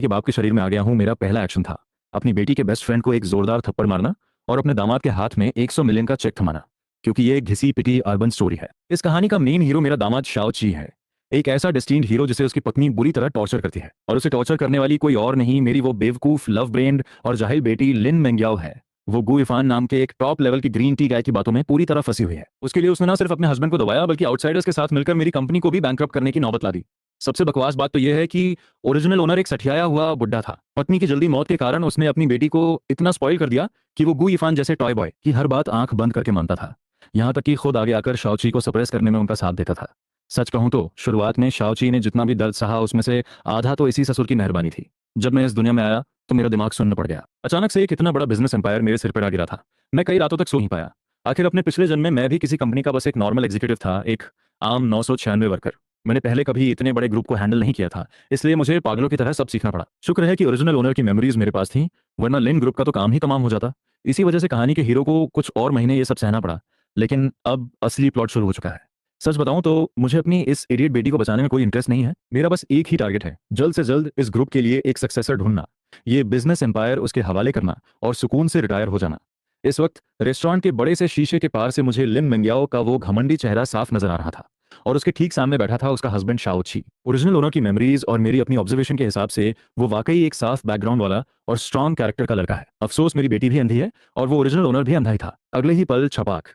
कि बाप के शरीर में आ गया हूँ। मेरा पहला एक्शन था अपनी बेटी के बेस्ट फ्रेंड को एक जोरदार थप्पड़ मारना और अपने दामाद के हाथ में 100 मिलियन का चेक थमाना, क्योंकि ये एक घिसी पिटी अर्बन स्टोरी है। इस कहानी का मेन हीरो मेरा दामाद शाओ ची है, एक ऐसा डेस्टिन्ड हीरो जिसे उसकी पत्नी बुरी तरह टॉर्चर करती है, और उसे टॉर्चर करने वाली कोई और नहीं, मेरी वो बेवकूफ लव ब्रेन्ड और जाहिल बेटी लिन मेंग्याओ है। वो गु इफान नाम के एक टॉप लेवल की ग्रीन टी गाय की बातों में पूरी तरह फंसी हुई है। उसके लिए उसने ना सिर्फ अपने हस्बैंड को दबाया बल्कि आउटसाइडर्स के साथ मिलकर मेरी कंपनी को भी बैंकरप्ट करने की नौबत ला दी। सबसे बकवास बात तो यह है कि ओरिजिनल ओनर एक सठियाया हुआ बुड्ढा था। पत्नी की जल्दी मौत के कारण उसने अपनी बेटी को इतना स्पॉइल कर दिया कि वो गु इफान जैसे टॉय बॉय की हर बात आंख बंद करके मानता था, यहाँ तक कि खुद आगे आकर शाओची को सप्रेस करने में उनका साथ देता था। सच कहूं तो शुरुआत में शाओची ने जितना भी दर्द सहा उसमें से आधा तो इसी ससुर की मेहरबानी थी। जब मैं इस दुनिया में आया तो मेरा दिमाग सुन्न पड़ गया। अचानक से एक इतना बड़ा बिजनेस एम्पायर मेरे सिर पर आ गिरा था। मैं कई रातों तक सो नहीं पाया। आखिर अपने पिछले जन्म में मैं भी किसी कंपनी का बस एक नॉर्मल एग्जीक्यूटिव था, एक आम 996 वर्कर। मैंने पहले कभी इतने बड़े ग्रुप को हैंडल नहीं किया था, इसलिए मुझे पागलों की तरह सब सीखना पड़ा। शुक्र है कि ओरिजिनल ओनर की मेमोरीज मेरे पास थी, वरना लिन ग्रुप का तो काम ही तमाम हो जाता। इसी वजह से कहानी के हीरो को कुछ और महीने ये सब सहना पड़ा, लेकिन अब असली प्लॉट शुरू हो चुका है। सच बताऊं तो मुझे अपनी इस इडियट बेटी को बचाने में कोई इंटरेस्ट नहीं है। मेरा बस एक ही टारगेट है, जल्द से जल्द इस ग्रुप के लिए एक सक्सेसर ढूंढना, ये बिजनेस एम्पायर उसके हवाले करना और सुकून से रिटायर हो जाना। इस वक्त रेस्टोरेंट के बड़े से शीशे के पार से मुझे लिन मेंग्याओ का वो घमंडी चेहरा साफ नजर आ रहा था, और उसके ठीक सामने बैठा था उसका हस्बैंड शाओ छी। ओरिजिनल ओनर की मेमोरीज और मेरी अपनी ऑब्जर्वेशन के हिसाब से वो वाकई एक साफ बैकग्राउंड वाला और स्ट्रॉन्ग कैरेक्टर का लड़का है। अफसोस मेरी बेटी भी अंधी है और वो ओरिजिनल ओनर भी अंधा ही था। अगले ही पल छपाक,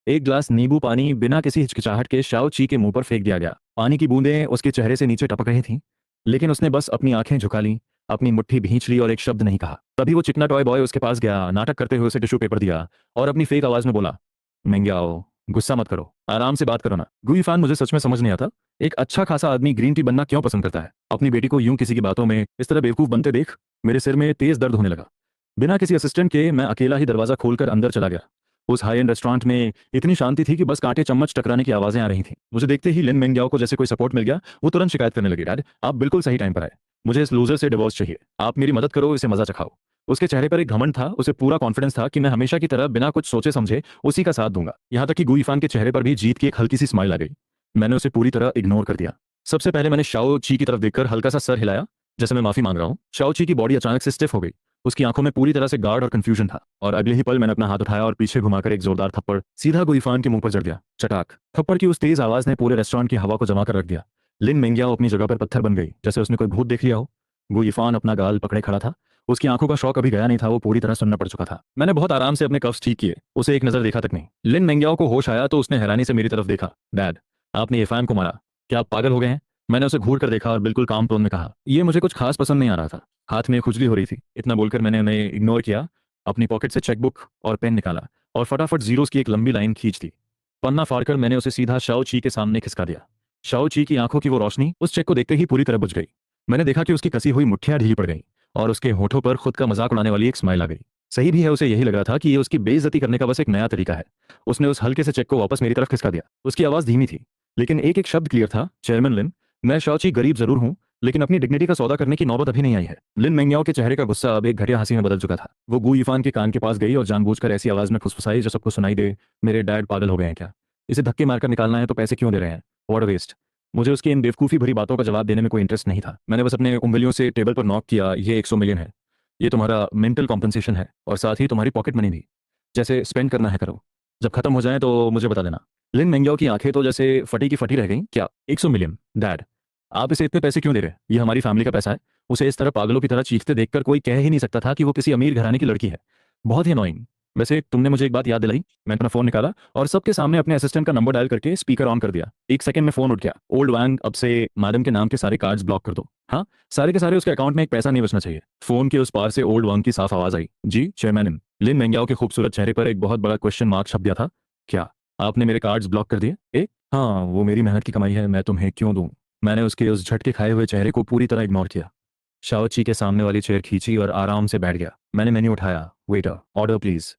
एक गिलास नींबू पानी बिना किसी हिचकिचाहट के शाओ ची के मुंह पर फेंक दिया गया। पानी की बूंदें उसके चेहरे से नीचे टपक रही थीं, लेकिन उसने बस अपनी आंखें झुका ली, अपनी मुट्ठी भींच ली और एक शब्द नहीं कहा। तभी वो चिकना टॉय बॉय उसके पास गया, नाटक करते हुए उसे टिश्यू पेपर दिया और अपनी फेक आवाज में बोला, मेंग्याओ, गुस्सा मत करो, आराम से बात करो ना। गुई फैन मुझे सच में समझ नहीं आता, एक अच्छा खासा आदमी ग्रीन टी बनना क्यों पसंद करता है। अपनी बेटी को यूं किसी की बातों में इस तरह बेवकूफ बनते देख मेरे सिर में तेज दर्द होने लगा। बिना किसी असिस्टेंट के मैं अकेला ही दरवाजा खोलकर अंदर चला गया। उस हाई एंड रेस्टोरेंट में इतनी शांति थी कि बस कांटे चम्मच टकराने की आवाजें आ रही थीं। मुझे देखते ही लिन मेंग्याओ को जैसे कोई सपोर्ट मिल गया, वो तुरंत शिकायत करने लगी, डैड आप बिल्कुल सही टाइम पर आए, मुझे इस लूजर से डिवोर्स चाहिए, आप मेरी मदद करो, इसे मजा चखाओ। उसके चेहरे पर एक घमंड था, उसे पूरा कॉन्फिडेंस था कि मैं हमेशा की तरह बिना कुछ सोचे समझे उसी का साथ दूंगा। यहाँ तक कि गुई फान के चेहरे पर भी जीत की एक हल्की सी स्माइल आ गई। मैंने उसे पूरी तरह इग्नोर कर दिया। सबसे पहले मैंने शाओ ची की तरफ देखकर हल्का सा सर हिलाया, जैसे मैं माफी मांग रहा हूँ। शाओ ची की बॉडी अचानक से स्टिफ हो गई, उसकी आंखों में पूरी तरह से गार्ड और कंफ्यूजन था, और अगले ही पल मैंने अपना हाथ उठाया और पीछे घुमाकर एक जोरदार थप्पड़ सीधा गुईफान के मुंह पर जड़ दिया। चटाक, थप्पड़ की उस तेज आवाज ने पूरे रेस्टोरेंट की हवा को जमा कर रख दिया। लिन मेंग्याओ अपनी जगह पर पत्थर बन गई, जैसे उसने कोई भूत देख लिया हो। गुईफान अपना गाल पकड़े खड़ा था, उसकी आंखों का शौक अभी गया नहीं था, वो पूरी तरह सुनना पड़ चुका था। मैंने बहुत आराम से अपने कफ्स ठीक किए, उसे एक नजर देखा तक नहीं। लिन मेंग्याओ को होश आया तो उसने हैरानी से मेरी तरफ देखा। डैड, आपने इरफान को मारा, क्या आप पागल हो गए हैं? मैंने उसे घूर कर देखा और बिल्कुल काम टोन में कहा, ये मुझे कुछ खास पसंद नहीं आ रहा था। हाथ में खुजली हो रही थी। इतना बोलकर मैंने उन्हें इग्नोर किया, अपनी पॉकेट से चेकबुक और पेन निकाला और फटाफट जीरोस की एक लंबी लाइन खींच दी। पन्ना फाड़कर मैंने उसे सीधा शाओ ची के सामने खिसका दिया। शाओ ची की आंखों की वो रोशनी उस चेक को देखते ही पूरी तरह बुझ गई। मैंने देखा कि उसकी कसी हुई मुट्ठियां ढीली पड़ गई और उसके होठों पर खुद का मजाक उड़ाने वाली एक स्माइल आ गई। सही भी है, उसे यही लग रहा था कि ये उसकी बेइज्जती करने का बस एक नया तरीका है। उसने उस हल्के से चेक को वापस मेरी तरफ खिसका दिया। उसकी आवाज धीमी थी, लेकिन एक एक शब्द क्लियर था, चेयरमैन लिन, मैं शाओची गरीब जरूर हूं, लेकिन अपनी डिग्निटी का सौदा करने की नौबत अभी नहीं आई है। लिन मेंग्याओ के चेहरे का गुस्सा अब एक घटिया हंसी में बदल चुका था। वो गु यीफान के कान के पास गई और जानबूझकर ऐसी आवाज में फुसफुसाई जो सबको सुनाई दे, मेरे डैड पागल हो गए हैं क्या? इसे धक्के मारकर निकालना है तो पैसे क्यों दे रहे हैं? What a waste. मुझे उसकी इन बेवकूफ़ी भरी बातों का जवाब देने में कोई इंटरेस्ट नहीं था। मैंने बस अपने उंगलियों से टेबल पर नॉक किया, ये 100 मिलियन है, ये तुम्हारा मेंटल कॉम्पनसेशन है और साथ ही तुम्हारी पॉकेट मनी भी। जैसे स्पेंड करना है करो, जब खत्म हो जाए तो मुझे बता देना। लिन मेंग्याओ की आंखें तो जैसे फटी की फटी रह गईं। क्या 100 मिलियन? डैड, आप इसे इतने पैसे क्यों दे रहे हैं? ये हमारी फैमिली का पैसा है। उसे इस तरह पागलों की तरह चीखते देखकर कोई कह ही नहीं सकता था कि वो किसी अमीर घराने की लड़की है। बहुत ही अनोइंग। वैसे तुमने मुझे एक बात याद दिलाई। मैंने अपना फोन निकाला और सबके सामने अपने असिस्टेंट का नंबर डायल करके स्पीकर ऑन कर दिया। एक सेकंड में फोन उठ गया। ओल्ड वैंग, अब से मैडम के नाम के सारे कार्ड्स ब्लॉक कर दो। हाँ, सारे के सारे, उसके अकाउंट में एक पैसा नहीं बचना चाहिए। फोन के उस पार से ओल्ड वैंग की साफ आवाज आई, जी चेयरमैन। लिन मेंग्याओ के खूबसूरत चेहरे पर एक बहुत बड़ा क्वेश्चन मार्क छप गया था। क्या आपने मेरे कार्ड्स ब्लॉक कर दिए? हाँ, वो मेरी मेहनत की कमाई है, मैं तुम्हें क्यों दूं? मैंने उसके उस झटके खाए हुए चेहरे को पूरी तरह इग्नोर किया। शाओची के सामने वाली चेयर खींची और आराम से बैठ गया। मैंने मेन्यू उठाया। Waiter, order please.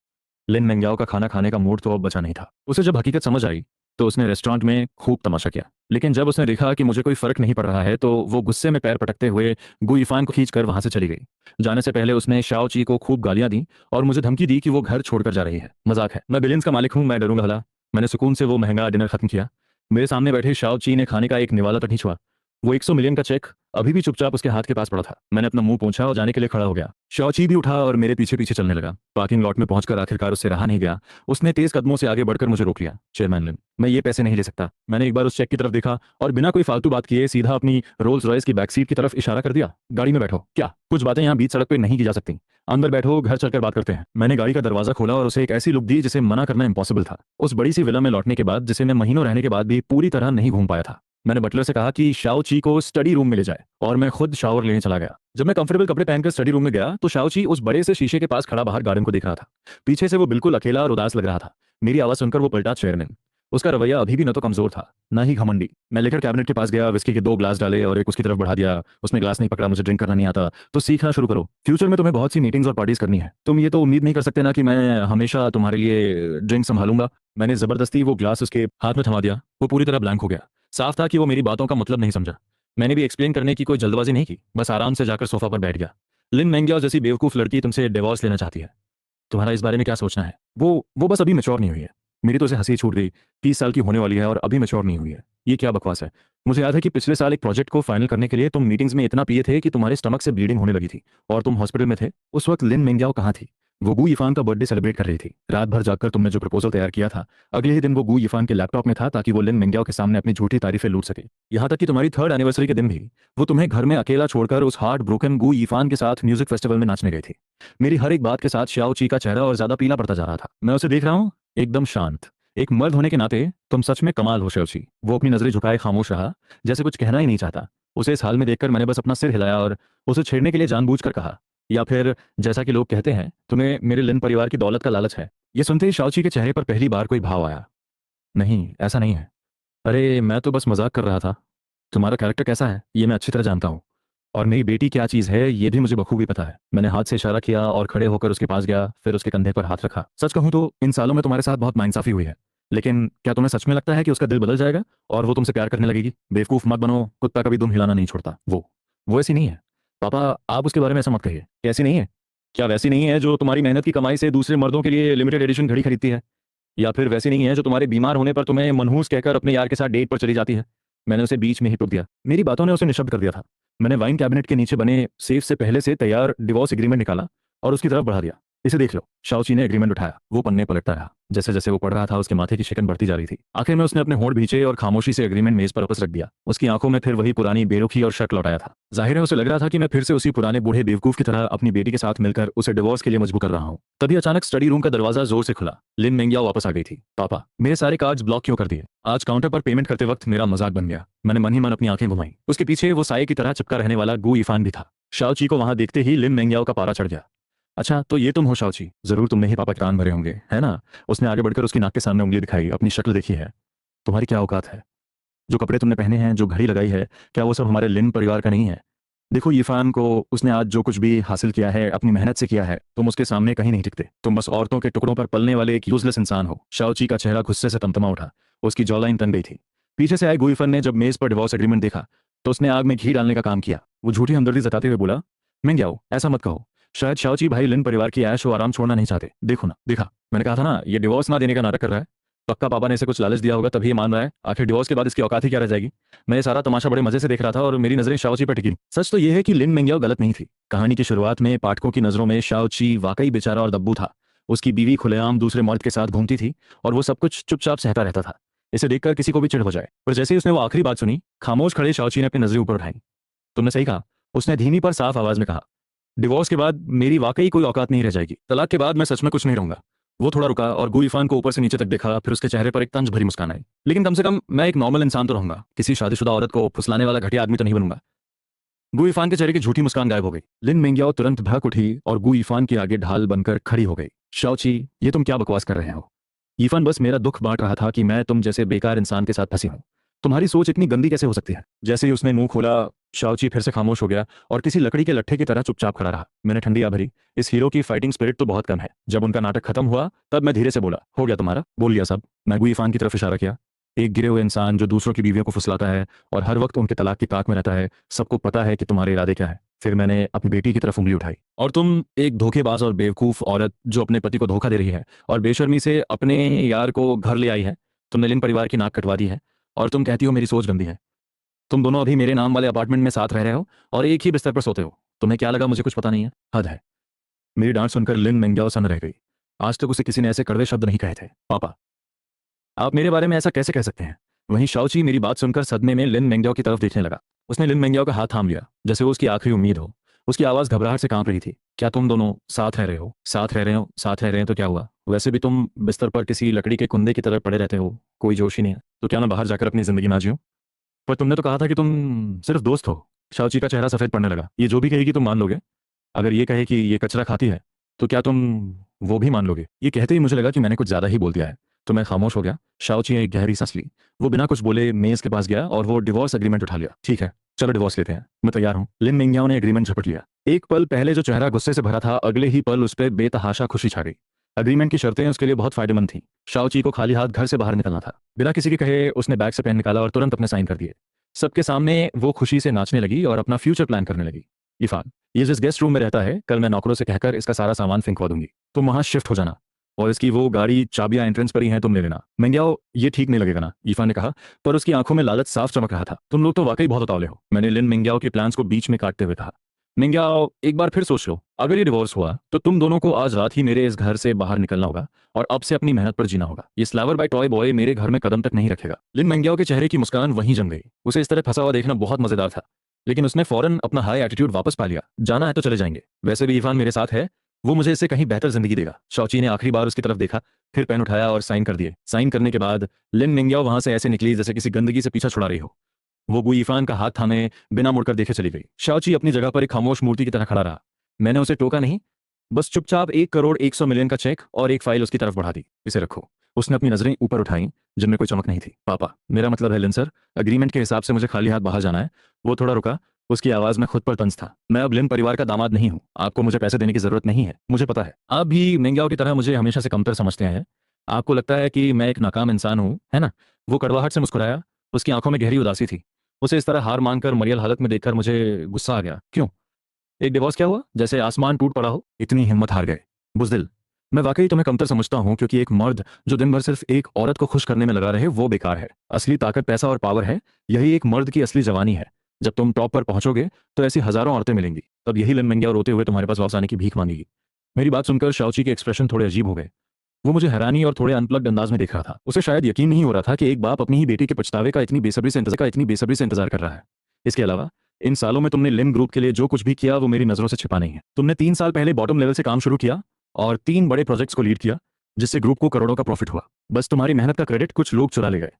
Lin Mengyao का खाना खाने का मूड तो अब बचा नहीं था। उसे जब हकीकत समझ आई तो उसने रेस्टोरेंट में खूब तमाशा किया, लेकिन जब उसने देखा कि मुझे कोई फर्क नहीं पड़ रहा है तो वो गुस्से में पैर पटकते हुए गुईफान को खींचकर वहां से चली गई। जाने से पहले उसने शाओ ची को खूब गालियां दी और मुझे धमकी दी कि वो घर छोड़कर जा रही है। मजाक है, मैं बिलियंस का मालिक हूं, मैं डरूंगा भला? मैंने सुकून से वो महंगा डिनर खत्म किया। मेरे सामने बैठे शाओ ची ने खाने का एक निवाला तक नहीं छुआ। वो 100 मिलियन का चेक अभी भी चुपचाप उसके हाथ के पास पड़ा था। मैंने अपना मुंह पोंछा और जाने के लिए खड़ा हो गया। शाओची भी उठा और मेरे पीछे पीछे चलने लगा। पार्किंग लॉट में पहुंचकर आखिरकार उससे रहा नहीं गया। उसने तेज कदमों से आगे बढ़कर मुझे रोक लिया। चेयरमैन लिन, मैं ये पैसे नहीं ले सकता। मैंने एक बार उस चेक की तरफ देखा और बिना कोई फालतू बात किए सीधा अपनी रोल्स रॉयस की बैक सीट की तरफ इशारा कर दिया। गाड़ी में बैठो। क्या कुछ बातें यहाँ बीच सड़क पर नहीं की जा सकती? अंदर बैठो, घर चलकर बात करते हैं। मैंने गाड़ी का दरवाजा खोला और उसे एक ऐसी लुक दी जिसे मना करना इम्पॉसिबल था। उस बड़ी सी विला में लौटने के बाद, जिसे मैं महीनों रहने के बाद भी पूरी तरह नहीं घूम पाया था, मैंने बटलर से कहा कि शाओ ची को स्टडी रूम में ले जाए और मैं खुद शावर लेने चला गया। जब मैं कंफर्टेबल कपड़े पहनकर स्टडी रूम में गया तो शाओ ची उस बड़े से शीशे के पास खड़ा बाहर गार्डन को देख रहा था। पीछे से वो बिल्कुल अकेला और उदास लग रहा था। मेरी आवाज सुनकर वो पलटा। चेयरमैन। उसका रवैया अभी भी न तो कमजोर था, ना ही घमंडी। मैं लेकर कैबिनेट के पास गया, विस्की के 2 ग्लास डाले और एक उसकी तरफ बढ़ा दिया। उसने ग्लास नहीं पकड़ा। मुझे ड्रिंक करना नहीं आता तो सीखना शुरू करो। फ्यूचर में तुम्हें बहुत सी मीटिंग्स और पार्टीज करनी है। तुम ये तो उम्मीद नहीं कर सकते ना कि मैं हमेशा तुम्हारे लिए ड्रिंक संभालूंगा। मैंने जबरदस्ती वो ग्लास उसके हाथ में थमा दिया। वो पूरी तरह ब्लैंक हो गया। साफ था कि वो मेरी बातों का मतलब नहीं समझा। मैंने भी एक्सप्लेन करने की कोई जल्दबाजी नहीं की, बस आराम से जाकर सोफा पर बैठ गया। लिन मेंगियाओ जैसी बेवकूफ लड़की तुमसे डिवोर्स लेना चाहती है। तुम्हारा इस बारे में क्या सोचना है? वो बस अभी मैच्योर नहीं हुई है। मेरी तो उसे हंसी छूट गई। 30 साल की होने वाली है और अभी मैच्योर नहीं हुई है। ये क्या बकवास है? मुझे याद है कि पिछले साल एक प्रोजेक्ट को फाइनल करने के लिए तुम मीटिंग्स में इतना पिए थे कि तुम्हारे स्टमक से ब्लीडिंग होने लगी थी और तुम हॉस्पिटल में थे। उस वक्त लिन मेंगियाओ कहाँ थी? वो गू यिफान का बर्थडे सेलिब्रेट कर रही थी। रात भर जाकर तुमने जो प्रपोजल तैयार किया था, अगले ही दिन वो गू यिफान के लैपटॉप में था ताकि वो लिन मेंगियाओ के सामने अपनी झूठी तारीफें लूट सके। यहाँ तक कि तुम्हारी 3rd एनिवर्सरी के दिन भी वो तुम्हें घर में अकेला छोड़कर उस हार्ट ब्रोकन गू यिफान के साथ म्यूजिक फेस्टिवल में नाचने गई थी। मेरी हर एक बात के साथ शाओ ची का चेहरा और ज्यादा पीला पड़ता जा रहा था। मैं उसे देख रहा हूँ, एकदम शांत। एक मर्द होने के नाते तुम सच में कमाल हो शाओ ची। वो अपनी नजरें झुकाए खामोश रहा, जैसे कुछ कहना ही नहीं चाहता। उसे इस हाल में देखकर मैंने बस अपना सिर हिलाया और उसे छेड़ने के लिए जानबूझकर कहा, या फिर जैसा कि लोग कहते हैं, तुम्हें मेरे लिन परिवार की दौलत का लालच है। ये सुनते ही शाओ ची के चेहरे पर पहली बार कोई भाव आया। नहीं, ऐसा नहीं है। अरे मैं तो बस मजाक कर रहा था। तुम्हारा कैरेक्टर कैसा है ये मैं अच्छी तरह जानता हूँ। और मेरी बेटी क्या चीज़ है ये भी मुझे बखूबी पता है। मैंने हाथ से इशारा किया और खड़े होकर उसके पास गया, फिर उसके कंधे पर हाथ रखा। सच कहूँ तो इन सालों में तुम्हारे साथ बहुत नाइंसाफी हुई है, लेकिन क्या तुम्हें सच में लगता है कि उसका दिल बदल जाएगा और वो तुमसे प्यार करने लगेगी? बेवकूफ़ मत बनो, कुत्ता कभी दुम हिलाना नहीं छोड़ता। वो ऐसी नहीं है। पापा, आप उसके बारे में ऐसा मत कहिए। कैसी नहीं है? क्या वैसी नहीं है जो तुम्हारी मेहनत की कमाई से दूसरे मर्दों के लिए लिमिटेड एडिशन घड़ी खरीदती है? या फिर वैसी नहीं है जो तुम्हारे बीमार होने पर तुम्हें मनहूस कहकर अपने यार के साथ डेट पर चली जाती है? मैंने उसे बीच में ही टोक दिया। मेरी बातों ने उसे निशब्द कर दिया था। मैंने वाइन कैबिनेट के नीचे बने सेफ से पहले से तैयार डिवोर्स एग्रीमेंट निकाला और उसकी तरफ बढ़ा दिया। इसे देख लो। शाओची ने एग्रीमेंट उठाया। वो पन्ने पलटता रहा। जैसे जैसे वो पढ़ रहा था उसके माथे की शिकन बढ़ती जा रही थी। आखिर में उसने अपने होंठ भींचे और खामोशी से एग्रीमेंट मेज पर वापस रख दिया। उसकी आंखों में फिर वही पुरानी बेरुखी और शक लौटाया था। जाहिर है उसे लग रहा था कि मैं फिर से उसी पुराने बूढ़े बेवकूफ की तरह अपनी बेटी के साथ मिलकर उसे डिवोर्स के लिए मजबूर कर रहा हूँ। तभी अचानक स्टडी रूम का दरवाजा जोर से खुला। लिन मेंगियाओ वापस आ गई थी। पापा, मेरे सारे कार्ड्स ब्लॉक क्यों कर दिए? आज काउंटर पर पेमेंट करते वक्त मेरा मजाक बन गया। मैंने मन ही मन अपनी आंखें घुमाई। उसके पीछे वो साये की तरह चिपका रहने वाला गू यिफान भी था। शाओ ची को वहां देखते ही लिन मेंगियाओ का पारा चढ़ गया। अच्छा, तो ये तुम हो शाओ ची? जरूर तुमने ही पापा के कान भरे होंगे, है ना? उसने आगे बढ़कर उसकी नाक के सामने उंगली दिखाई। अपनी शक्ल देखी है? तुम्हारी क्या औकात है? जो कपड़े तुमने पहने हैं, जो घड़ी लगाई है, क्या वो सब हमारे लिन परिवार का नहीं है? देखो यिफान को, उसने आज जो कुछ भी हासिल किया है अपनी मेहनत से किया है। तुम उसके सामने कहीं नहीं टिकते। तुम बस औरतों के टुकड़ों पर पलने वाले एक यूजलेस इंसान हो। शाओ ची का चेहरा गुस्से से तमतमा उठा। उसकी जॉलाइन तन गई थी। पीछे से आए गुइफन ने जब मेज पर डिवोर्स एग्रीमेंट देखा तो उसने आग में घी डालने का काम किया। वो झूठी हमदर्दी जताते हुए बोला, मिंग्याओ, ऐसा मत कहो। शायद शाओ ची भाई लिन परिवार की ऐश और आराम छोड़ना नहीं चाहते। देखो ना, देखा, मैंने कहा था ना, ये डिवोर्स ना देने का नाटक कर रहा है। पक्का पापा ने इसे कुछ लालच दिया होगा तभी ये मान रहा है। आखिर डिवोर्स के बाद इसकी औकात ही क्या रह जाएगी? मैं ये सारा तमाशा बड़े मजे से देख रहा था और मेरी नजरें शाओ ची पर टिकी। सच तो यह है कि लिन मेंगियाओ गलत नहीं थी। कहानी की शुरुआत में पाठकों की नजरों में शाओ ची वाकई बेचारा और दब्बू था। उसकी बीवी खुलेआम दूसरे मर्द के साथ घूमती थी और वो सब कुछ चुपचाप सहता रहता था। इसे देखकर किसी को भी चिढ़ हो जाए। पर जैसे ही उसने वो आखिरी बात सुनी, खामोश खड़े शाओ ची ने अपनी नजरें ऊपर उठाई। तुमने सही कहा, उसने धीमी पर साफ आवाज में कहा। डिवोर्स के बाद मेरी वाकई कोई औकात नहीं रह जाएगी। तलाक के बाद मैं सच में कुछ नहीं रहूंगा। वो थोड़ा रुका और गू यिफान को ऊपर से नीचे तक देखा, फिर उसके चेहरे पर एक तंज भरी मुस्कान आई। लेकिन कम से कम मैं एक नॉर्मल इंसान तो रहूंगा, किसी शादीशुदा औरत को फुसलाने वाला घटिया आदमी तो नहीं बनूंगा। गू यिफान के चेहरे की झूठी मुस्कान गायब हो गई। लिन मेंगियाओ तुरंत भड़क उठी और गू यिफान के आगे ढाल बनकर खड़ी हो गई। शाओ ची, ये तुम क्या बकवास कर रहे हो? यिफान बस मेरा दुख बांट रहा था कि मैं तुम जैसे बेकार इंसान के साथ फंसी हूं। तुम्हारी सोच इतनी गंदी कैसे हो सकती है? जैसे ही उसने मुंह खोला, शाओ ची फिर से खामोश हो गया और किसी लकड़ी के लट्ठे की तरह चुपचाप खड़ा रहा। मैंने ठंडी आ भरी। इस हीरो की फाइटिंग स्पिरिट तो बहुत कम है। जब उनका नाटक खत्म हुआ तब मैं धीरे से बोला, हो गया तुम्हारा? बोल लिया सब। मैं गू यिफान की तरफ इशारा किया। एक गिरे हुए इंसान जो दूसरों की बीवियों को फुसलाता है और हर वक्त उनके तलाक की ताक में रहता है। सबको पता है कि तुम्हारे इरादे क्या है। फिर मैंने अपनी बेटी की तरफ उंगली उठाई। और तुम एक धोखेबाज और बेवकूफ औरत जो अपने पति को धोखा दे रही है और बेशर्मी से अपने यार को घर ले आई है। तुमने लिन परिवार की नाक कटवा दी है और तुम कहती हो मेरी सोच गंदी है। तुम दोनों अभी मेरे नाम वाले अपार्टमेंट में साथ रह रहे हो और एक ही बिस्तर पर सोते हो। तुम्हें क्या लगा मुझे कुछ पता नहीं है? हद है। मेरी डांट सुनकर लिन मेंग्याओ सन्न रह गई। आज तक उसे किसी ने ऐसे कड़वे शब्द नहीं कहे थे। पापा, आप मेरे बारे में ऐसा कैसे कह सकते हैं? वहीं शाओची मेरी बात सुनकर सदमे में लिन मेंग्याओ की तरफ देखने लगा। उसने लिन मेंग्याओ का हाथ थाम लिया, जैसे वो उसकी आखिरी उम्मीद हो। उसकी आवाज़ घबराहट से कांप रही थी। क्या तुम दोनों साथ रह रहे हो? साथ रह रहे हो? साथ रह रहे हैं तो क्या हुआ? वैसे भी तुम बिस्तर पर किसी लकड़ी के कुंदे की तरह पड़े रहते हो, कोई जोश ही नहीं है। तो क्या मैं बाहर जाकर अपनी जिंदगी ना जीऊं? पर तुमने तो कहा था कि तुम सिर्फ दोस्त हो। शाओची का चेहरा सफेद पड़ने लगा। ये जो भी कहेगी तुम मान लोगे? अगर ये कहे कि ये कचरा खाती है, तो क्या तुम वो भी मान लोगे? ये कहते ही मुझे लगा कि मैंने कुछ ज्यादा ही बोल दिया है, तो मैं खामोश हो गया। शाओची ने एक गहरी सांस ली। वो बिना कुछ बोले मेज के पास गया और वो डिवोर्स एग्रीमेंट उठा लिया। ठीक है, चलो डिवोर्स लेते हैं, मैं तैयार हूँ। लिन मिंग्याओ ने एग्रीमेंट झपट लिया। एक पल पहले जो चेहरा गुस्से से भरा था, अगले ही पल उस पर बेतहाशा खुशी छा गई। एग्रीमेंट की शर्तें उसके लिए बहुत फायदेमंद थी। शाओची को खाली हाथ घर से बाहर निकलना था। बिना किसी के कहे उसने बैग से पेन निकाला और तुरंत अपने साइन कर दिए। सबके सामने वो खुशी से नाचने लगी और अपना फ्यूचर प्लान करने लगी। इरफान, ये जिस गेस्ट रूम में रहता है, कल मैं नौकरों से कहकर इसका सारा सामान फेंकवा दूंगी। तुम वहां शिफ्ट हो जाना और इसकी वो गाड़ी चाबियां एंट्रेंस पर ही हैं, तुम ले लेना। मेंग्याओ, ये ठीक नहीं लगेगा ना? ईफान ने कहा, पर उसकी आंखों में लालच साफ चमक रहा था। तुम लोग तो वाकई बहुत उतावले हो, मैंने लिन मेंग्याओ के प्लान्स को बीच में काटते हुए कहा। मेंग्याओ, एक बार फिर सोच लो, अगर ये डिवोर्स हुआ तो तुम दोनों को आज रात ही मेरे इस घर से बाहर निकलना होगा और अब से अपनी मेहनत पर जीना होगा। ये स्लावर बाय टॉय बॉय मेरे घर में कदम तक नहीं रखेगा। लिन मेंग्याओ के चेहरे की मुस्कान वहीं जम गई। उसे इस तरह फंसा हुआ देखना बहुत मजेदार था, लेकिन उसने फौरन अपना हाई एटीट्यूड वापस पा लिया। जाना है तो चले जाएंगे, वैसे भी इरफान मेरे साथ है, वो मुझे इससे कहीं बेहतर जिंदगी देगा। शौची ने आखिरी बार उसकी तरफ देखा, फिर पेन उठाया और साइन कर दिए। साइन करने के बाद लिन मिंग्याओ वहां से ऐसे निकली जैसे किसी गंदगी से पीछा छुड़ा रही हो। वो गुई इरफान का हाथ थामे बिना मुड़कर देखे चली गई। शाओची अपनी जगह पर एक खामोश मूर्ति की तरह खड़ा रहा। मैंने उसे टोका नहीं, बस चुपचाप 1 करोड़ 100 मिलियन का चेक और एक फाइल उसकी तरफ बढ़ा दी। इसे रखो। उसने अपनी नजरें ऊपर उठाई, जिनमें कोई चमक नहीं थी। पापा, मेरा मतलब है लिन सर, एग्रीमेंट के हिसाब से मुझे खाली हाथ बाहर जाना है। वो थोड़ा रुका। उसकी आवाज में खुद पर तंज था। मैं अब लिन परिवार का दामाद नहीं हूँ। आपको मुझे पैसे देने की जरूरत नहीं है, मुझे पता है। आप भी मेंग्याओ की तरह मुझे हमेशा से कमतर समझते हैं। आपको लगता है कि मैं एक नाकाम इंसान हूँ, है ना? वो कड़वाहट से मुस्कुराया। उसकी आंखों में गहरी उदासी थी। उसे इस तरह हार मानकर मरियल हालत में देखकर मुझे गुस्सा आ गया। क्यों? एक डिवोर्स क्या हुआ? जैसे आसमान टूट पड़ा हो, इतनी हिम्मत हार गए? बुजदिल, मैं वाकई तुम्हें कमतर समझता हूँ, क्योंकि एक मर्द जो दिन भर सिर्फ एक औरत को खुश करने में लगा रहे वो बेकार है। असली ताकत पैसा और पावर है, यही एक मर्द की असली जवानी है। जब तुम टॉप पर पहुंचोगे तो ऐसी हजारों औरतें मिलेंगी, तब यही लिन मेंग्याओ रोते हुए तुम्हारे पास वापस आने की भीख मांगेगी। मेरी बात सुनकर शाओची के एक्सप्रेशन थोड़े अजीब हो गए। वो मुझे हैरानी और थोड़े अनप्लग्ड अंदाज में देख रहा था। उसे शायद यकीन नहीं हो रहा था कि एक बाप अपनी ही बेटी के पछतावे का इतनी बेसब्री से इंतजार कर रहा है। इसके अलावा इन सालों में तुमने लिम ग्रुप के लिए जो कुछ भी किया वो मेरी नजरों से छिपा नहीं है। तुमने 3 साल पहले बॉटम लेवल से काम शुरू किया और 3 बड़े प्रोजेक्ट्स को लीड किया, जिससे ग्रुप को करोड़ों का प्रॉफिट हुआ। बस तुम्हारी मेहनत का क्रेडिट कुछ लोग चुरा ले गए।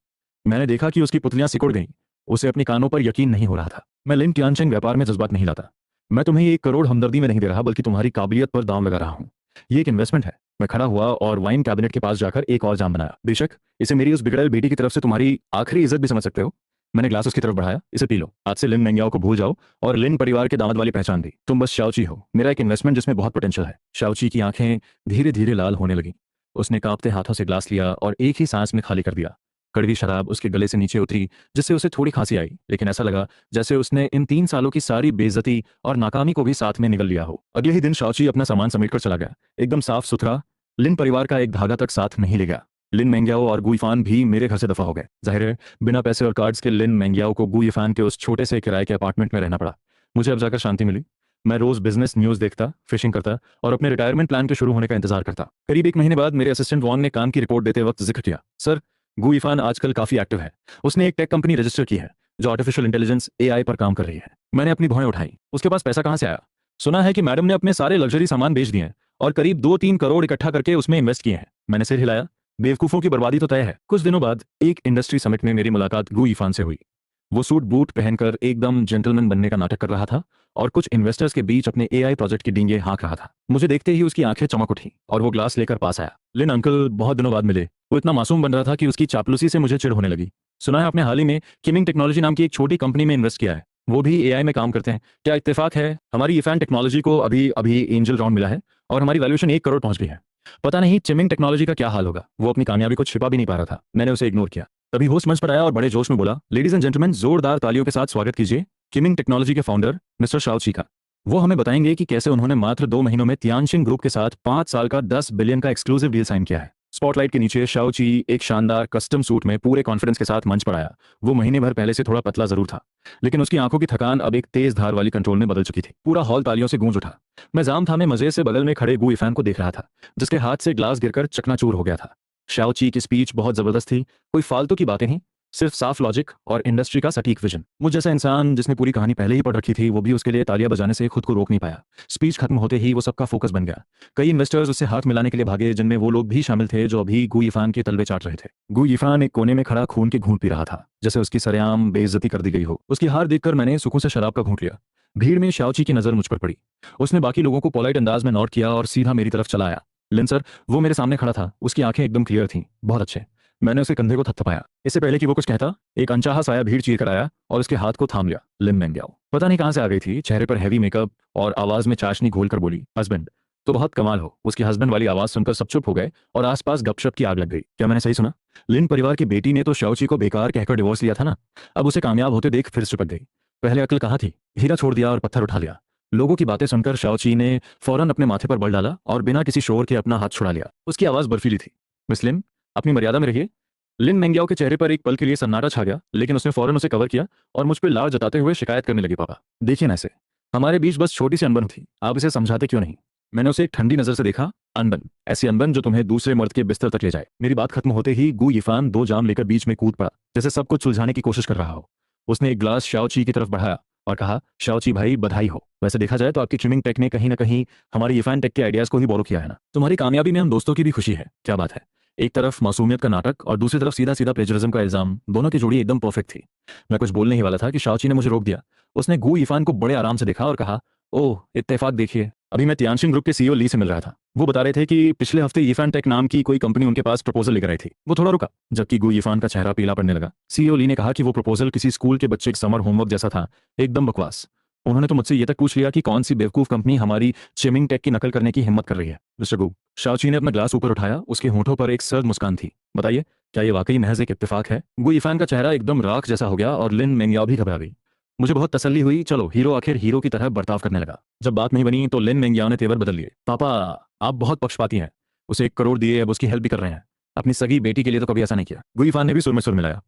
मैंने देखा कि उसकी पुतलियां सिकुड़ गईं। उसे अपने कानों पर यकीन नहीं हो रहा था। मैं लिन टियानचेंग व्यापार में जज्बात नहीं लाता। मैं तुम्हें 1 करोड़ हमदर्दी में नहीं दे रहा, बल्कि तुम्हारी काबिलियत पर दांव लगा रहा हूँ। ये एक इन्वेस्टमेंट है। मैं खड़ा हुआ और वाइन कैबिनेट के पास जाकर एक और जाम बनाया। बेशक इसे मेरी उस बिगड़ैल बेटी की तरफ से तुम्हारी आखिरी इज्जत भी समझ सकते हो। मैंने ग्लास उसकी तरफ बढ़ाया। इसे पी लो। आज से लिन मेंग्याओ को भूल जाओ और लिन परिवार के दामाद वाली पहचान दी। तुम बस शाओची हो, मेरा एक इन्वेस्टमेंट जिसमें बहुत पोटेंशियल है। शाओची की आंखें धीरे धीरे लाल होने लगीं। उसने कांपते हाथों से ग्लास लिया और एक ही सांस में खाली कर दिया। कड़वी शराब उसके गले से नीचे उतरी, जिससे उसे थोड़ी खांसी आई, लेकिन ऐसा लगा जैसे उसने इन 3 सालों की सारी बेइज्जती और नाकामी को भी साथ में निगल लिया हो। अगले ही दिन शाओची अपना सामान समेटकर चला गया, एकदम साफ सुथरा। लिन परिवार का एक धागा तक साथ नहीं ले गया। लिन मेंग्याओ और गुइफान भी मेरे घर से दफा हो गए। जाहिर है, बिना पैसे और कार्ड्स के लिन मेंग्याओ को गुइफान के उस छोटे से किराए के अपार्टमेंट में रहना पड़ा। मुझे अब जाकर शांति मिली। मैं रोज बिजनेस न्यूज़ देखता, फिशिंग करता और अपने रिटायरमेंट प्लान के शुरू होने का इंतजार करता। करीब 1 महीने बाद मेरे असिस्टेंट वॉन ने काम की रिपोर्ट देते वक्त जिक्र किया, सर, गुइफान आजकल काफी एक्टिव है। उसने एक टेक कंपनी रजिस्टर की है जो आर्टिफिशियल इंटेलिजेंस एआई पर काम कर रही है। मैंने अपनी भौहें उठाई। उसके पास पैसा कहाँ से आया? सुना है कि मैडम ने अपने सारे लग्जरी सामान बेच दिए हैं और करीब 2-3 करोड़ इकट्ठा करके उसमें इन्वेस्ट किए हैं। मैंने सिर हिलाया। बेवकूफों की बर्बादी तो तय है। कुछ दिनों बाद एक इंडस्ट्री समिट में मेरी मुलाकात गुइफान से हुई। वो सूट बूट पहनकर एकदम जेंटलमैन बनने का नाटक कर रहा था और कुछ इन्वेस्टर्स के बीच अपने एआई प्रोजेक्ट की डींगे हाँक रहा था। मुझे देखते ही उसकी आंखें चमक उठी और वो ग्लास लेकर पास आया। लिन अंकल, बहुत दिनों बाद मिले। वो इतना मासूम बन रहा था कि उसकी चापलूसी से मुझे चिढ़ होने लगी। सुना है आपने हाल ही में किमिंग टेक्नोलॉजी नाम की एक छोटी कंपनी में इन्वेस्ट किया है। वो भी एआई में काम करते हैं। क्या इत्तेफाक है, हमारी इफान टेक्नोलॉजी को अभी अभी एंजल राउंड मिला है और हमारी वैल्यूएशन 1 करोड़ पहुंच गई है। पता नहीं चिमिंग टेक्नोलॉजी का क्या हाल होगा। वो अपनी कामयाबी को छिपा भी नहीं पा रहा था। मैंने उसे इग्नोर किया। तभी होस्ट मंच पर आया और बड़े जोश में बोला, लेडीज एंड जेंटलमैन, जोरदार तालियों के साथ स्वागत कीजिए किमिंग टेक्नोलॉजी के फाउंडर मिस्टर शाओची का। वो हमें बताएंगे कि कैसे उन्होंने मात्र 2 महीनों में तियानशिन ग्रुप के साथ 5 साल का 10 बिलियन का एक्सक्लूसिव डील साइन किया है। स्पॉटलाइट के नीचे शाओ ची एक शानदार कस्टम सूट में पूरे कॉन्फिडेंस के साथ मंच पर आया। वो महीने भर पहले से थोड़ा पतला जरूर था, लेकिन उसकी आंखों की थकान अब एक तेज धार वाली कंट्रोल में बदल चुकी थी। पूरा हॉल तालियों से गूंज उठा। मैं जाम था में मजे से बगल में खड़े गु इफान को देख रहा था, जिसके हाथ से ग्लास गिरकर चकनाचूर हो गया था। शाओ ची की स्पीच बहुत जबरदस्त थी, कोई फालतू की बातें नहीं, सिर्फ साफ लॉजिक और इंडस्ट्री का सटीक विजन। मुझ जैसा इंसान जिसने पूरी कहानी पहले ही पढ़ रखी थी, वो भी उसके लिए तालियां बजाने से खुद को रोक नहीं पाया। स्पीच खत्म होते ही वो सबका फोकस बन गया। कई इन्वेस्टर्स उससे हाथ मिलाने के लिए भागे, जिनमें वो लोग भी शामिल थे जो अभी गु इफान के तलवे चाट रहे थे। गु इफान एक कोने में खड़ा खून की घूंट पी रहा था, जैसे उसकी सरेआम बेइज्जती कर दी गई हो। उसकी हार देखकर मैंने सुकून से शराब का घूंट लिया। भीड़ में शाओची की नजर मुझ पर पड़ी। उसने बाकी लोगों को पोलाइट अंदाज में नोट किया और सीधा मेरी तरफ चला आया। लिन सर, वो मेरे सामने खड़ा था। उसकी आंखें एकदम क्लियर थीं। बहुत अच्छे। मैंने उसके कंधे को थपथपाया। इससे पहले कि वो कुछ कहता, एक अनचाहा साया भीड़ चीर कर आया और उसके हाथ को थाम लिया। लिन मेंग्याओ पता नहीं कहां से आ गई थी, चेहरे पर हैवी मेकअप और आवाज में चाशनी घोल कर बोली, हस्बैंड। तो बहुत कमाल हो। उसकी हस्बैंड वाली आवाज सुनकर सब चुप हो गए और आसपास गपशप की आग लग गई। क्या मैंने सही सुना? लिन परिवार की बेटी ने तो शाओची को बेकार कहकर डिवोर्स लिया था ना, अब उसे कामयाब होते देख फिर चिपक गई। पहले अक्ल कहाँ थी, हीरा छोड़ दिया और पत्थर उठा लिया। लोगों की बातें सुनकर शाओची ने फौरन अपने माथे पर बल डाला और बिना किसी शोर के अपना हाथ छुड़ा लिया। उसकी आवाज बर्फीली थी। मिस लिन, अपनी मर्यादा में रहिए। लिन मेंग्याओ के चेहरे पर एक पल के लिए सन्नाटा छा गया, लेकिन उसने फौरन उसे कवर किया और मुझ पर लार जताते हुए शिकायत करने लगी, पापा देखिए ना इसे, हमारे बीच बस छोटी सी अनबन थी, आप इसे समझाते क्यों नहीं? मैंने उसे एक ठंडी नजर से देखा। अनबन? ऐसी अनबन जो तुम्हें दूसरे मर्द के बिस्तर तक ले जाए। मेरी बात खत्म होते ही गु यिफान दो जाम लेकर बीच में कूद पड़ा, जैसे सब कुछ सुलझाने की कोशिश कर रहा हो। उसने एक ग्लास शाओ ची की तरफ बढ़ाया और कहा, शाओ ची भाई बधाई हो। वैसे देखा जाए तो आपकी ट्रिमिंग टेक ने कहीं ना कहीं हमारे यिफान टेक के आइडियाज को ही बोरो किया है ना। तुम्हारी कामयाबी में हम दोस्तों की भी खुशी है। क्या बात है। एक तरफ मासूमियत का नाटक और दूसरी तरफ सीधा सीधा प्लेजरिज्म का इल्जाम, दोनों की जोड़ी एकदम परफेक्ट थी। मैं कुछ बोलने ही वाला था कि शाओची ने मुझे रोक दिया। उसने गु यिफान को बड़े आराम से देखा और कहा, ओह इत्तेफाक देखिए, अभी मैं तियानशिन ग्रुप के सीईओ ली से मिल रहा था। वो बता रहे थे कि पिछले हफ्ते यिफान टेक नाम की कोई कंपनी उनके पास प्रपोजल लेकर आई थी। वो थोड़ा रुका, जबकि गु यिफान का चेहरा पीला पड़ने लगा। सीईओ ली ने कहा कि वो प्रपोजल किसी स्कूल के बच्चे के समर होमवर्क जैसा था, एकदम बकवास। उन्होंने तो मुझसे ये तक पूछ लिया कि कौन सी बेवकूफ कंपनी हमारी चिमिंग टेक की नकल करने की हिम्मत कर रही है। मिस्टर गु, शाओची ने अपना ग्लास ऊपर उठाया। उसके होठों पर एक सर्द मुस्कान थी। बताइए, क्या ये वाकई महज एक इत्तेफाक है? गु यिफान का चेहरा एकदम राख जैसा हो गया और लिन मेंग्याओ भी घबरा गई। मुझे बहुत तसल्ली हुई। चलो, हीरो आखिर हीरो की तरह बर्ताव करने लगा। जब बात नहीं बनी तो लिन मेंग्याओ ने तेवर बदल लिए। पापा, आप बहुत पक्षपाती हैं। उसे 1 करोड़ दिए, अब उसकी हेल्प भी कर रहे हैं। अपनी सगी बेटी के लिए तो कभी ऐसा नहीं किया। गु यिफान ने भी सुर में सुर मिलाया।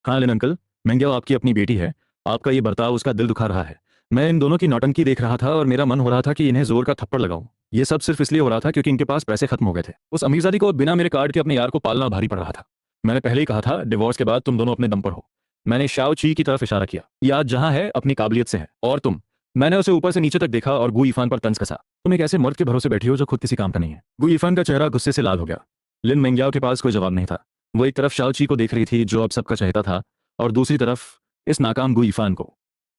हाँ लिन अंकल, मेंग्याओ आपकी अपनी बेटी है। आपका ये बर्ताव उसका दिल दुखा रहा है। मैं इन दोनों की नौटंकी देख रहा था और मेरा मन हो रहा था कि इन्हें जोर का थप्पड़ लगाऊं। ये सब सिर्फ इसलिए हो रहा था क्योंकि इनके पास पैसे खत्म हो गए थे। उस अमीरजादी को बिना मेरे कार्ड के अपने यार को पालना भारी पड़ रहा था। मैंने पहले ही कहा था, डिवोर्स के बाद तुम दोनों अपने दम पर हो। मैंने शाओ ची की तरफ इशारा किया। ये आज जहां है अपनी काबिलियत से है, और तुम? मैंने उसे ऊपर से नीचे तक देखा और गु यिफान पर तंज कसा। तुम एक ऐसे मर्द के भरोसे बैठी हो जो खुद किसी काम का नहीं है। गु यिफान का चेहरा गुस्से से लाल हो गया। लिन मेंग्याओ के पास कोई जवाब नहीं था। वो एक तरफ शाओ ची को देख रही थी जो अब सबका चहेता था, और दूसरी तरफ इस नाकाम गु यिफान को।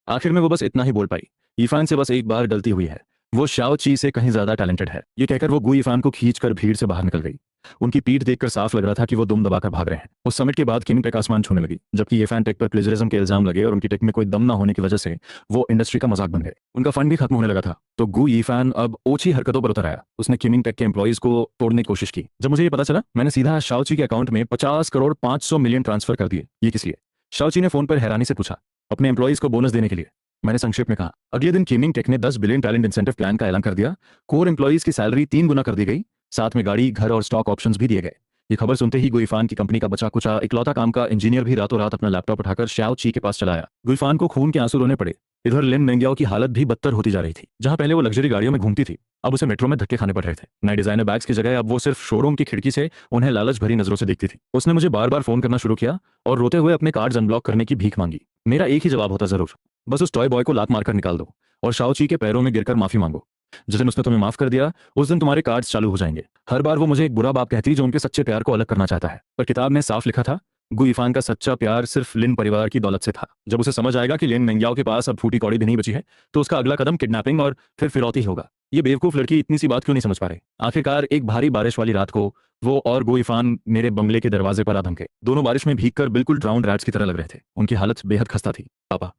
आखिर में वो बस इतना ही बोल पाई, यिफान से बस एक बार गलती हुई है, वो शाओ ची से कहीं ज्यादा टैलेंटेड है। ये कहकर वो गु यिफान को खींचकर भीड़ से बाहर निकल गई। उनकी पीठ देखकर साफ लग रहा था कि वो दुम दबाकर भाग रहे हैं। उस समिट के बाद किमिंग टेक आसमान छूने लगी, जबकि यिफान टेक पर प्लेजरिज्म के इल्जाम लगे और उनकी टेक में कोई दम ना होने की वजह से वो इंडस्ट्री का मजाक बन गए। उनका फंड भी खत्म होने लगा था, तो गु यिफान अब ओछी हरकतों पर उतर आया। उसने किमिंग टेक के एम्प्लॉइज को तोड़ने की कोशिश की। जब मुझे ये पता चला, मैंने सीधा शाओ ची के अकाउंट में 50 करोड़ 500 मिलियन ट्रांसफर कर दिए। ये किस लिए? शाओ ची ने फोन पर हैरानी से पूछा। अपने एम्प्लॉइज को बोनस देने के लिए, मैंने संक्षेप में कहा। अगले दिन किमिंग टेक ने 10 बिलियन टैलेंट इंसेंटिव प्लान का ऐलान कर दिया। कोर एम्प्लॉइज की सैलरी 3 गुना कर दी गई, साथ में गाड़ी, घर और स्टॉक ऑप्शंस भी दिए गए। ये खबर सुनते ही गु यिफान की कंपनी का बचा कुचा इकलौता काम का इंजीनियर भी रातों रात अपना लैपटॉप उठाकर शाओ ची के पास चला आया। गु यिफान को खून के आंसू रोने पड़े। इधर लिन मेंग्याओ की हालत भी बदतर होती जा रही थी। जहां पहले वो लग्जरी गाड़ियों में घूमती थी, अब उसे मेट्रो में धक्के खाने पड़ रहे थे। नए डिजाइनर बैग्स की जगह अब वो सिर्फ शोरूम की खिड़की से उन्हें लालच भरी नजरों से देखती थी। उसने मुझे बार बार फोन करना शुरू किया और रोते हुए अपने कार्ड्स अनब्लॉक करने की भीख मांगी। मेरा एक ही जवाब होता, जरूर, बस उस टॉय बॉय को लात मारकर निकाल दो और शाओ ची के पैरों में गिरकर माफी मांगो। जिस दिन उसने तुम्हें माफ कर दिया, उस दिन तुम्हारे कार्ड्स चालू हो जाएंगे। हर बार वो मुझे एक बुरा बाप कहती जो उनके सच्चे प्यार को अलग करना चाहता है, पर किताब में साफ लिखा था, गु यिफान का सच्चा प्यार सिर्फ लिन परिवार की दौलत से था। जब उसे समझ आएगा कि लिन मेंग्याओ के पास अब फूटी कौड़ी भी नहीं बची है, तो उसका अगला कदम किडनैपिंग और फिर फिरौती होगा। ये बेवकूफ लड़की इतनी सी बात क्यों नहीं समझ पा रही? आखिरकार एक भारी बारिश वाली रात को वो और गु यिफान मेरे बंगले के दरवाजे पर आ धमके। दोनों बारिश में भीगकर बिल्कुल ड्राउंड रैट्स की तरह लग रहे थे। उनकी हालत बेहद खस्ता थी। पापा,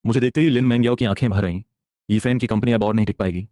मुझे देखते ही लिन मेंग्याओ की आंखें भर रहीं। यिफेन की कंपनी अब और नहीं टिक पाएगी,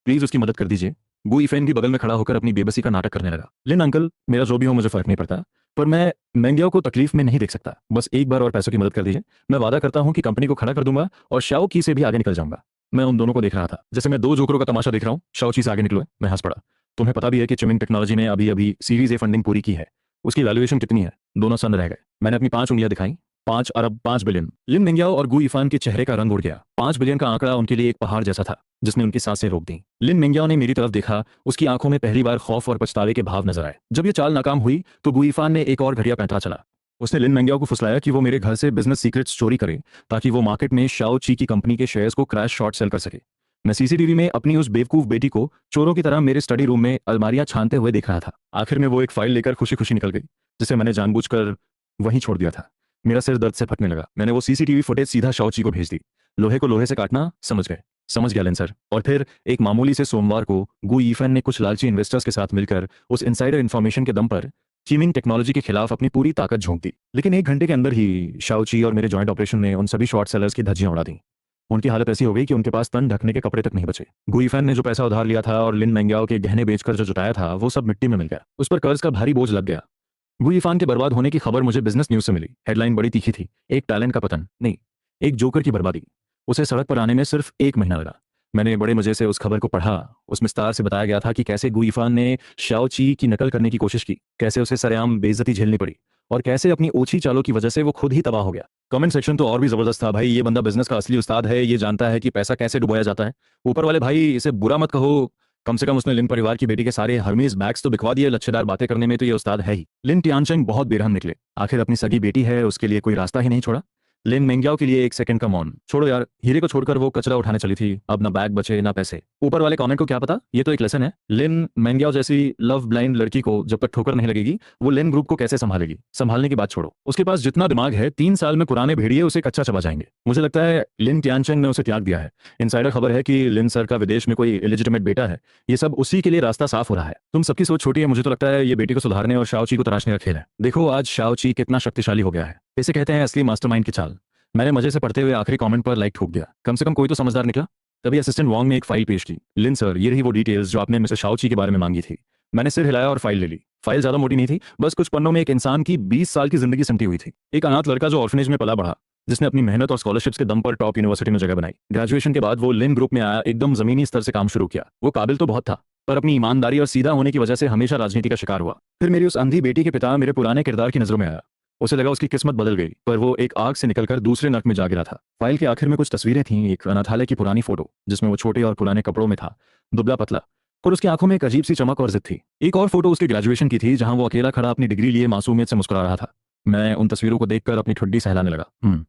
प्लीज उसकी मदद कर दीजिए। गु यिफेन भी बगल में खड़ा होकर अपनी बेबसी का नाटक करने लगा। लिन अंकल, मेरा जो भी हो मुझे फर्क नहीं पड़ता, पर मैं मेंग्याओ को तकलीफ में नहीं देख सकता। बस एक बार और पैसों की मदद कर दीजिए। मैं वादा करता हूं कि कंपनी को खड़ा कर दूंगा और शाओ की से भी आगे निकल जाऊंगा। मैं उन दोनों को देख रहा था जैसे मैं दो जोकरों का तमाशा देख रहा हूं। शाओ ची से आगे निकलो। मैं हंस पड़ा। तुम्हें पता भी है कि चिमिंग टेक्नोलॉजी ने अभी अभी सीरीज ए फंडिंग पूरी की है। उसकी वैल्यूएशन कितनी है? दोनों सन रह गए। मैंने अपनी 5 उंगलियां दिखाई। 5 अरब 5 बिलियन। लिन मिंग्याओ और गु इफान के चेहरे का रंग उड़ गया। 5 बिलियन का आंकड़ा उनके लिए एक पहाड़ जैसा था जिसने उनकी सांसें रोक दी। लिन मिंग्याओ ने मेरी तरफ देखा। उसकी आंखों में पहली बार खौफ और पछतावे के भाव नजर आए। जब ये चाल नाकाम हुई तो गु इफान ने एक और घड़िया पैंतरा चला। उसने लिन मिंग्याओ को फुसलाया कि वो मेरे घर से बिजनेस सीक्रेट्स चोरी करे ताकि वो मार्केट में शाओ ची की कंपनी के शेयर्स को क्रैश शॉर्ट सेल कर सके। मैं सीसीटीवी में अपनी उस बेवकूफ बेटी को चोरों की तरह मेरे स्टडी रूम में अलमारियां छानते हुए देख रहा था। आखिर में वो एक फाइल लेकर खुशी खुशी निकल गई जिसे मैंने जानबूझकर वहीं छोड़ दिया था। मेरा सिर दर्द से फटने लगा। मैंने वो सीसीटीवी फुटेज सीधा शाओची को भेज दी। लोहे को लोहे से काटना समझ गए? समझ गया लेंसर। और फिर एक मामूली से सोमवार को गु यीफेन ने कुछ लालची इन्वेस्टर्स के साथ मिलकर उस इनसाइडर इन्फॉर्मेशन के दम पर चीमिंग टेक्नोलॉजी के खिलाफ अपनी पूरी ताकत झोंक दी। लेकिन 1 घंटे के अंदर ही शाओची और मेरे जॉइंट ऑपरेशन ने उन सभी शॉर्ट सेलर्स की धज्जियां उड़ा दी। उनकी हालत ऐसी हो गई कि उनके पास तन ढकने के कपड़े तक नहीं बचे। गुईफैन ने जो पैसा उधार लिया था और लिन मेंग्याओ के गहने बेचकर जो जुटाया था वो सब मिट्टी में मिल गया। उस पर कर्ज का भारी बोझ लग गया। गुईफान के बर्बाद होने की खबर मुझे बिजनेस न्यूज से मिली। हेडलाइन बड़ी तीखी थी। एक टैलेंट का पतन नहीं, एक जोकर की बर्बादी। उसे सड़क पर आने में सिर्फ 1 महीना लगा। मैंने बड़े मजे से उस खबर को पढ़ा। उस विस्तार से बताया गया था कि कैसे गुईफान ने शाओ ची की नकल करने की कोशिश की, कैसे उसे सरेआम बेइज्जती झेलनी पड़ी और कैसे अपनी ओछी चालों की वजह से वो खुद ही तबाह हो गया। कमेंट सेक्शन तो और भी जबरदस्त था भाई। ये बंदा बिजनेस का असली उस्ताद है, ये जानता है कि पैसा कैसे डुबाया जाता है। ऊपर वाले भाई इसे बुरा मत कहो, कम से कम उसने लिन परिवार की बेटी के सारे हर्मीज बैग्स तो बिकवा दिए। लच्छेदार बातें करने में तो ये उस्ताद है ही। लिन टियानचेंग बहुत बेरहम निकले। आखिर अपनी सगी बेटी है, उसके लिए कोई रास्ता ही नहीं छोड़ा। लिन मेंग्याओ के लिए 1 सेकंड का मौन। छोड़ो यार, हीरे को छोड़कर वो कचरा उठाने चली थी। अब ना बैग बचे ना पैसे। ऊपर वाले कमेंट को क्या पता, ये तो एक लेसन है। लिन मेंग्याओ जैसी लव ब्लाइंड लड़की को जब तक ठोकर नहीं लगेगी वो लिन ग्रुप को कैसे संभालेगी? संभालने की बात छोड़ो, उसके पास जितना दिमाग है 3 साल में पुराने भेड़िए उसे कच्चा चबा जाएंगे। मुझे लगता है लिन टियानचेंग ने उसे त्याग दिया है। इनसाइडर खबर है कि लिन सर का विदेश में कोई इलिजिटिमेट बेटा है। ये सब उसी के लिए रास्ता साफ हो रहा है। तुम सबकी सोच छोटी है, मुझे तो लगता है ये बेटी को सुधारने और शाओ ची को तराशने का खेल है। देखो आज शाओ ची कितना शक्तिशाली हो गया है। इसे कहते हैं असली मास्टरमाइंड की चाल। मैंने मजे से पढ़ते हुए आखिरी कमेंट पर लाइक ठोक दिया। कम से कम कोई तो समझदार निकला। तभी असिस्टेंट वांग ने एक फाइल पेश की। लिन सर, ये रही वो डिटेल्स जो आपने मिस्टर शाओ ची के बारे में मांगी थी। मैंने सिर हिलाया और फाइल ले ली। फाइल ज्यादा मोटी नहीं थी, बस कुछ पन्नों में एक इंसान की 20 साल की जिंदगी सिमटी हुई थी। एक अनाथ लड़का जो ऑर्फनेज में पला बढ़ा, जिसने अपनी मेहनत और स्कॉलरशिप्स के दम पर टॉप यूनिवर्सिटी में जगह बनाई। ग्रेजुएशन के बाद वो लिन ग्रुप में आया, एकदम जमीनी स्तर से काम शुरू किया। वो काबिल तो बहुत था, पर अपनी ईमानदारी और सीधा होने की वजह से हमेशा राजनीति का शिकार हुआ। फिर मेरी उस अंधी बेटी के पिता मेरे पुराने किरदार की नजरों में आया। उसे लगा उसकी किस्मत बदल गई, पर वो एक आग से निकलकर दूसरे नर्क में जा गिरा था। फाइल के आखिर में कुछ तस्वीरें थीं। एक अनाथालय की पुरानी फोटो जिसमें वो छोटे और पुराने कपड़ों में था, दुबला पतला, और उसकी आंखों में एक अजीब सी चमक और जिद थी। एक और फोटो उसकी ग्रेजुएशन की थी जहां वो अकेला खड़ा अपनी डिग्री लिए मासूमियत से मुस्कुरा रहा था। मैं उन तस्वीरों को देखकर अपनी ठुड्डी सहलाने लगा।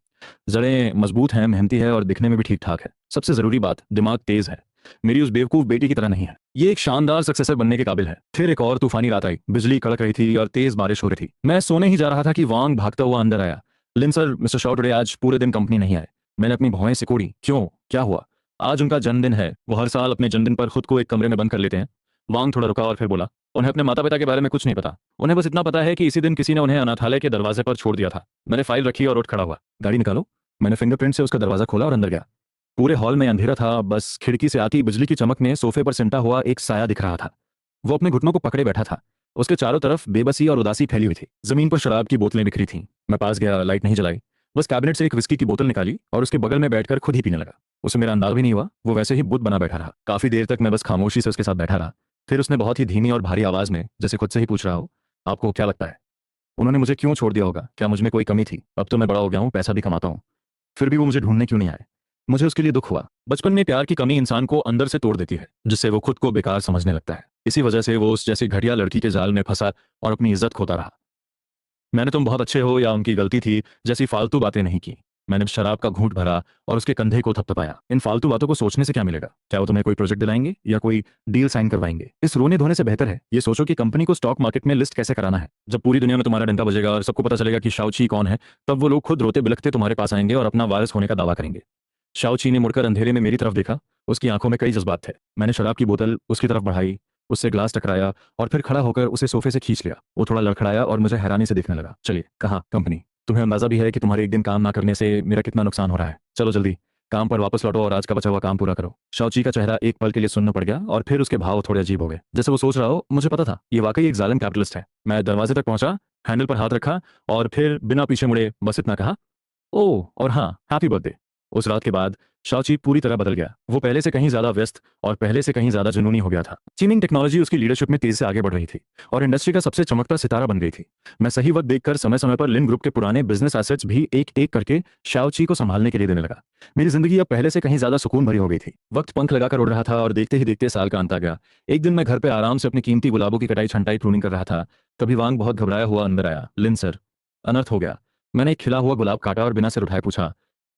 जड़ें मजबूत हैं, मेहनती है और दिखने में भी ठीक ठाक है। सबसे जरूरी बात, दिमाग तेज है। मेरी उस बेवकूफ बेटी की तरह नहीं है। ये एक शानदार सक्सेसर बनने के काबिल है। फिर एक और तूफानी रात आई। बिजली कड़क रही थी और तेज बारिश हो रही थी। मैं सोने ही जा रहा था कि वांग भागता हुआ अंदर आया। लिन सर, मिस्टर शॉ टुडे आज पूरे दिन कंपनी नहीं आए। मैंने अपनी भौहें सिकोड़ी। क्यों, क्या हुआ? आज उनका जन्मदिन है। वो हर साल अपने जन्मदिन पर खुद को एक कमरे में बंद कर लेते हैं। वांग थोड़ा रुका और फिर बोला, उन्हें अपने माता पिता के बारे में कुछ नहीं पता। उन्हें बस इतना पता है कि इसी दिन किसी ने उन्हें अनाथालय के दरवाजे पर छोड़ दिया था। मैंने फाइल रखी और उठ खड़ा हुआ। गाड़ी निकालो। मैंने फिंगरप्रिंट से उसका दरवाजा खोला और अंदर गया। पूरे हॉल में अंधेरा था, बस खिड़की से आती बिजली की चमक में सोफे पर सिमटा हुआ एक साया दिख रहा था। वो अपने घुटनों को पकड़े बैठा था। उसके चारों तरफ बेबसी और उदासी फैली हुई थी। जमीन पर शराब की बोतलें बिखरी थीं। मैं पास गया, लाइट नहीं जलाई, बस कैबिनेट से एक विस्की की बोतल निकाली और उसके बगल में बैठकर खुद ही पीने लगा। उसे मेरा अंदाज भी नहीं हुआ, वो वैसे ही बुत बना बैठा रहा। काफी देर तक मैं बस खामोशी से उसके साथ बैठा रहा। फिर उसने बहुत ही धीमी और भारी आवाज में, जैसे खुद से ही पूछ रहा हो, आपको क्या लगता है उन्होंने मुझे क्यों छोड़ दिया होगा? क्या मुझ में कोई कमी थी? अब तो मैं बड़ा हो गया हूँ, पैसा भी कमाता हूँ, फिर भी वो मुझे ढूंढने क्यों नहीं आए? मुझे उसके लिए दुख हुआ। बचपन में प्यार की कमी इंसान को अंदर से तोड़ देती है, जिससे वो खुद को बेकार समझने लगता है। इसी वजह से वो उस जैसी घटिया लड़की के जाल में फंसा और अपनी इज्जत खोता रहा। मैंने तुम बहुत अच्छे हो या उनकी गलती थी जैसी फालतू बातें नहीं की। मैंने शराब का घूंट भरा और उसके कंधे को थपथपाया। इन फालतू बातों को सोचने से क्या मिलेगा? क्या वो तुम्हें कोई प्रोजेक्ट दिलाएंगे या कोई डील साइन करवाएंगे? इस रोने धोने से बेहतर है ये सोचो कि कंपनी को स्टॉक मार्केट में लिस्ट कैसे कराना है। जब पूरी दुनिया में तुम्हारा डंका बजेगा और सबको पता चलेगा कि शाओ ची कौन है, तब वो लोग खुद रोते बिलखते तुम्हारे पास आएंगे और अपना वारिस होने का दावा करेंगे। शाओ ची ने मुड़कर अंधेरे में मेरी तरफ देखा। उसकी आंखों में कई जज्बात थे। मैंने शराब की बोतल उसकी तरफ बढ़ाई, उससे ग्लास टकराया और फिर खड़ा होकर उसे सोफे से खींच लिया। वो थोड़ा लड़खड़ाया और मुझे हैरानी से देखने लगा। चलिए, कहाँ कंपनी? तुम्हें अंदाजा भी है कि तुम्हारे एक दिन काम ना करने से मेरा कितना नुकसान हो रहा है। चलो जल्दी काम पर वापस लौटो और आज का बचा हुआ काम पूरा करो। शाओ ची का चेहरा एक पल के लिए सुन्न पड़ गया और फिर उसके भाव थोड़े अजीब हो गए, जैसे वो सोच रहा हो। मुझे पता था ये वाकई एक जालिम कैपिटलिस्ट है। मैं दरवाजे तक पहुंचा, हैंडल पर हाथ रखा और फिर बिना पीछे मुड़े बस इतना कहा, ओह और हाँ, हैप्पी बर्थडे। उस रात के बाद शाओची पूरी तरह बदल गया। वो पहले से कहीं ज्यादा व्यस्त और पहले से कहीं ज्यादा जुनूनी हो गया था। चीनिंग टेक्नोलॉजी उसकी लीडरशिप में तेजी से आगे बढ़ रही थी और इंडस्ट्री का सबसे चमकता सितारा बन गई थी। मैं सही वक्त देखकर समय समय पर लिन ग्रुप के पुराने बिजनेस एसेट्स भी एक एक करके शाओची को संभालने के लिए देने लगा। मेरी जिंदगी अब पहले से कहीं ज्यादा सुकून भरी हो गई थी। वक्त पंख लगाकर उड़ रहा था और देखते ही देखते साल का अंत आ गया। एक दिन मैं घर पे आराम से अपनी कीमती गुलाबों की कटाई छंटाई प्रूनिंग कर रहा था। तभी वांग बहुत घबराया हुआ अंदर आया। लिन सर, अनर्थ हो गया। मैंने एक खिला हुआ गुलाब काटा और बिना सिर उठाए पूछा,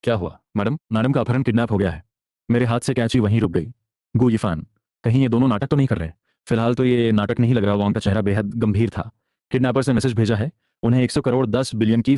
क्या हुआ? मैडम, मैडम का अपहरण किडनैप हो गया है। मेरे हाथ से कैंची वहीं रुक गई। गु यिफान, कहीं ये दोनों नाटक तो नहीं कर रहे? फिलहाल तो ये नाटक नहीं लग रहा। वांग का चेहरा बेहद गंभीर था। किडनैपर से मैसेज भेजा है, उन्हें 100 करोड़ 10 बिलियन की